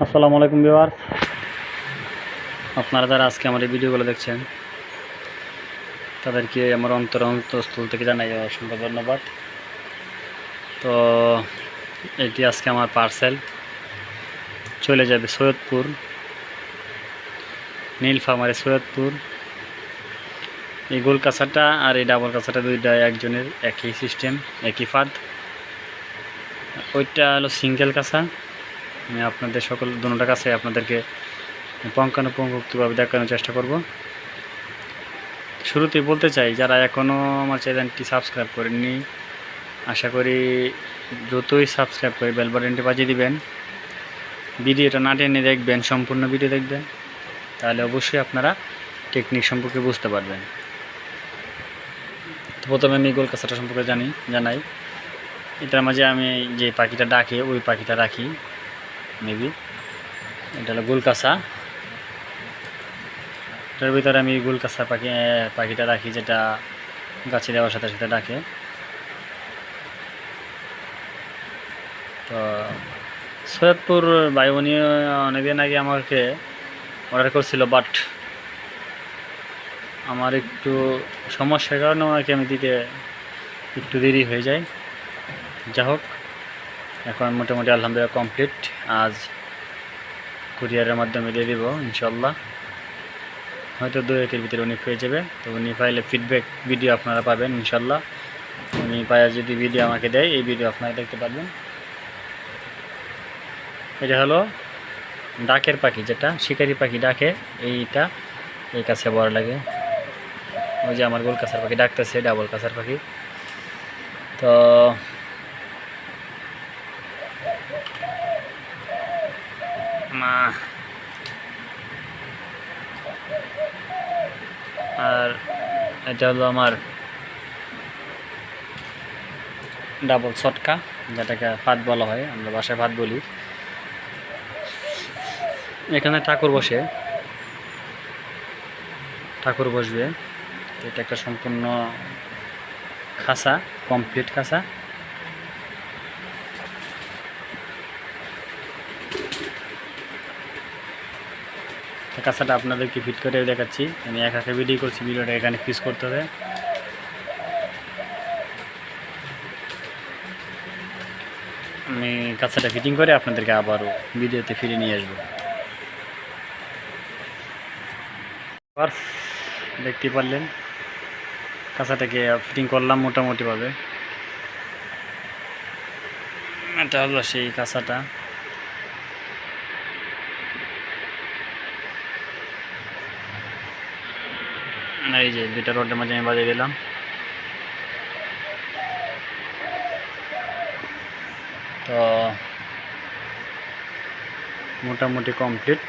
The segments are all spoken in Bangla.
আসসালামু আলাইকুম ভিউয়ার্স, আপনারা যারা আজকে আমার এই ভিডিওগুলো দেখছেন তাদেরকে আমার অন্তঃস্থল থেকে জানাই অসংখ্য ধন্যবাদ। তো এটি আজকে আমার পার্সেল চলে যাবে সৈয়দপুর, নীলফামারী সৈয়দপুর। এই গোল কাঁচাটা আর এই ডাবল কাঁচাটা দুইটা একজনের, একই সিস্টেম, একই ফাঁদ। ওইটা হলো সিঙ্গেল কাঁচা। আমি আপনাদের সকল দুটোটা কাছে আপনাদেরকে পুঙ্খানুপুঙ্খভাবে দেখানোর চেষ্টা করব। শুরুতেই বলতে চাই, যারা এখনও আমার চ্যানেলটি সাবস্ক্রাইব করেননি, আশা করি দ্রুতই সাবস্ক্রাইব করে বেল বাটনটি বাজিয়ে দিবেন। ভিডিওটা না টেনে দেখবেন, সম্পূর্ণ ভিডিও দেখবেন, তাহলে অবশ্যই আপনারা টেকনিক সম্পর্কে বুঝতে পারবেন। তো প্রথমে আমি গোল কাঁচাটা সম্পর্কে জানাই। এটার মাঝে আমি যে পাখিটা ডাকে ওই পাখিটা রাখি, মেবি এটা হলো গোল কাঁচা। এটার ভিতরে আমি গোল কাঁচা পাখিটা রাখি, যেটা গাছে দেওয়ার সাথে সাথে ডাকে। তো সৈয়দপুর বায়ুবনী অনেকদিন আগে আমাকে অর্ডার করছিল, বাট আমার একটু সমস্যার কারণে ওনাকে আমি দিতে একটু দেরি হয়ে যায়। যা হোক, এখন মোটামুটি আলহামদুলিল্লাহ কমপ্লিট। আজ কুরিয়ারের মাধ্যমে দিয়ে দিব ইনশাল্লাহ। হয়তো 2-1 ভিতরে উনি পেয়ে যাবে। তো উনি পাইলে ফিডব্যাক ভিডিও আপনারা পাবেন ইনশাল্লাহ। উনি পায়ে যদি ভিডিও আমাকে দেয়, এই ভিডিও আপনারা দেখতে পারবেন। এটা হলো ডাকের পাখি, যেটা শিকারি পাখি ডাকে, এইটা এই কাছে বড় লাগে। ওই যে আমার গোল কাঁচার পাখি ডাকতেছে, ডাবল কাঁচার পাখি। তো আর এটা হলো আমার ডাবল ছটকা, যেটাকে ফাঁদ বলা হয়, আমরা বাসায় ফাঁদ বলি। এখানে ঠাকুর বসবে। এটা একটা সম্পূর্ণ খাঁচা, কমপ্লিট খাঁচা। কাঁচাটা আপনাদেরকে ফিট করে দেখাচ্ছি। আমি একা ভিডিও করছি, ভিডিওটা এখানে পিস করতে হবে। আমি কাঁচাটা ফিটিং করে আপনাদেরকে আবারও ভিডিওতে ফিরে নিয়ে আসবো। দেখতে পারলেন কাঁচাটাকে ফিটিং করলাম মোটামুটিভাবে। এটা হলো সেই কাঁচাটা। এই যে দুইটা রডের মাঝে আমি বাজিয়ে দিলাম। তো মোটামুটি কমপ্লিট।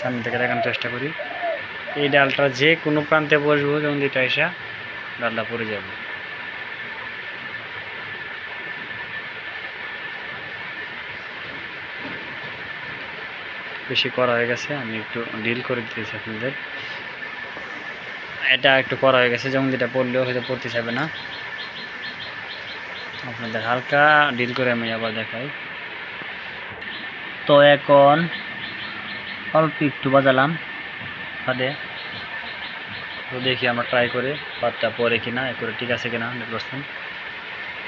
সামনে থেকে দেখানোর চেষ্টা করি। এই ডালটা যে কোনো প্রান্তে বসবো, যেমন দুইটা এসে ডালটা পড়ে যাবে। বেশি করা হয়ে গেছে, আমি একটু ডিল করে দিতেছি আপনাদের। এটা একটু করা হয়ে গেছে, যেমন যেটা পড়লেও হয়তো পড়তে চাইবে না। আপনাদের হালকা ডিল করে আমি আবার দেখাই। তো এখন অল্প একটু বাজালাম ফাঁদে। তো দেখি আমরা ট্রাই করে পাতটা পরে কিনা, করে ঠিক আছে কিনা 100%।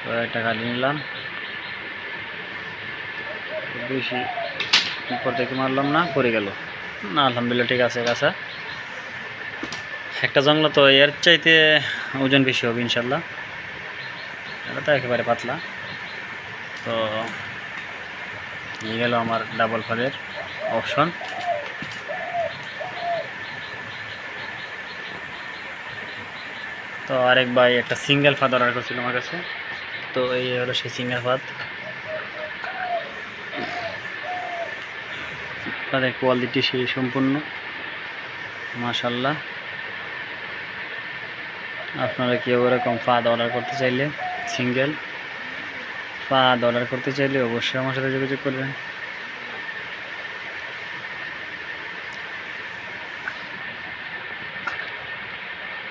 তো একটা কাটি নিলাম, বেশি উপর থেকে মারলাম না, পড়ে গেল না, আলহামদুলিল্লাহ ঠিক আছে। কাঁচা একটা জংলা, তো এর চাইতে ওজন বেশি হবে ইনশাল্লাহ। এটা তো একেবারে পাতলা। তো এই গেল আমার ডাবল ফাঁদের অপশন। তো আরেক ভাই একটা সিঙ্গেল ফাঁদ অর্ডার করছিল আমার কাছে। তো এই হলো সেই সিঙ্গেল ফাঁদ। তাদের কোয়ালিটি সেই সম্পূর্ণ, মাশাল্লাহ। আপনারা কেউ এরকম ফাঁদ অর্ডার করতে চাইলে, সিঙ্গেল ফাঁদ অর্ডার করতে চাইলে অবশ্যই আমার সাথে যোগাযোগ করবেন।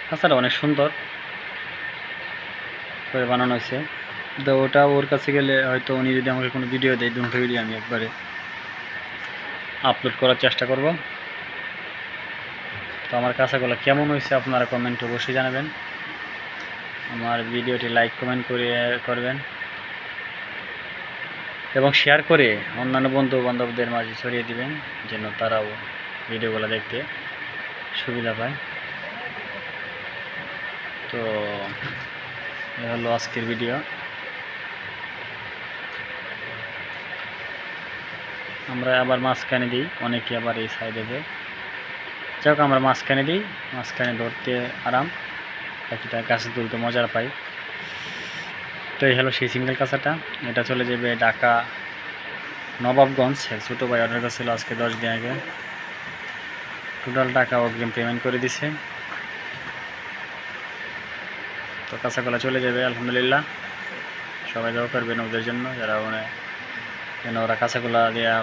তাছাড়া অনেক সুন্দর করে বানানো হয়েছে। তো ওটা ওর কাছে গেলে হয়তো উনি যদি আমাকে কোনো ভিডিও দেয়, দুটো ভিডিও আমি একবারে আপলোড করার চেষ্টা করব। তো আমার কাঁচাগোলা কেমন হয়েছে আপনারা কমেন্টে অবশ্যই জানাবেন। আমার ভিডিওটি লাইক কমেন্ট করবেন এবং শেয়ার করে অন্যান্য বন্ধু বান্ধবদের মাঝে ছড়িয়ে দিবেন, যেন তারাও ভিডিওগুলো দেখতে সুবিধা পায়। তো এ হলো আজকের ভিডিও। আমরা আবার মাঝখানে দিই, অনেকে আবার এই সাইডে দেয়। যাই হোক, আমরা মাঝখানে দিই, মাঝখানে ধরতে আরাম, পাখিটা কাছে তুলতে মজার পাই। তো এই হলো সেই সিঙ্গেল কাঁচাটা। এটা চলে যাবে ঢাকা নবাবগঞ্জ। ছোটো ভাই অর্ডার করেছিল আজকে 10 দিন আগে। টোটাল টাকা অগ্রিম পেমেন্ট করে দিছে। তো কাঁচাগুলা চলে যাবে আলহামদুলিল্লাহ। সবাই দোয়া করবেন ওদের জন্য, যারা যেন ওরা কাঁচাগুলা দেওয়া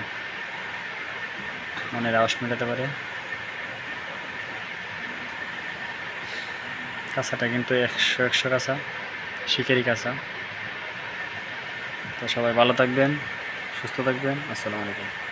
মনের আওয়াজ মেটাতে পারে। কাঁচাটা কিন্তু 100 কাঁচা, শিকারি কাঁচা। তো সবাই ভালো থাকবেন, সুস্থ থাকবেন। আসসালামু আলাইকুম।